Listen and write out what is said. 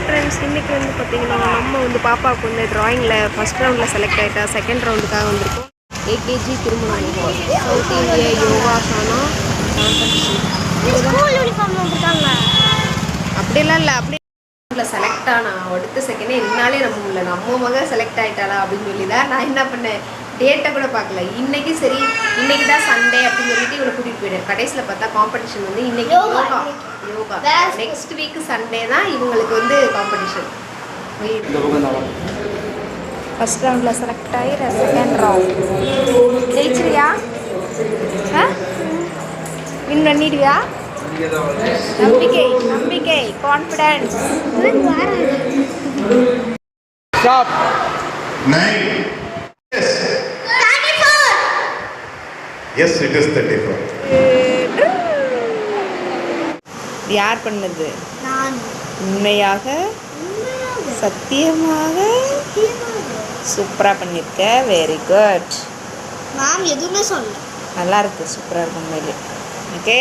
Friends, இன்றைக்கி வந்து பார்த்திங்கன்னா நம்ம வந்து பாப்பாவுக்கு வந்து ட்ராயிங்கில் ஃபஸ்ட் ரவுண்டில் செலக்ட் ஆகிட்டா. செகண்ட் ரவுண்டுக்காக வந்திருக்கோம். ஏகேஜி திருமணம் சவுத் இந்தியா யோகாசனா காம்படிஷன். அப்படிலாம் இல்லை, அப்படி செலக்ட் ஆனா அடுத்த செகண்டே என்னாலே நம்ம இல்லை நம்ம மக செலக்ட் ஆகிட்டாளா அப்படின்னு சொல்லி தான் நான் என்ன பண்ணேன், டேட்டை கூட பார்க்கல. இன்றைக்கி சரி இன்னைக்கு தான் சண்டே அப்படின்னு சொல்லிட்டு இவளை கூட்டிகிட்டு போயிட்டேன். கடைசியில் பார்த்தா காம்படிஷன் வந்து இன்றைக்கி யோகா நெக்ஸ்ட் வீக் சண்டே தான் இவங்களுக்கு வந்து காம்படிஷன். ஃபஸ்ட் ரவுண்டில் செலக்ட் ஆகி செகண்ட் ரவுண்ட் ஜெயிச்சிரியா? வின் பண்ணிடுவியா? நம்பிக்கை நம்பிக்கை confidence. Stop. 9. Yes, it is 34. யார் பண்ணது? உண்மையாக சத்தியமாக சூப்பராக பண்ணியிருக்க. Very good. மேம் எதுவுமே சொல்ல. நல்லா இருக்கு, சூப்பராக இருக்கும் உண்மையிலே. ஓகே.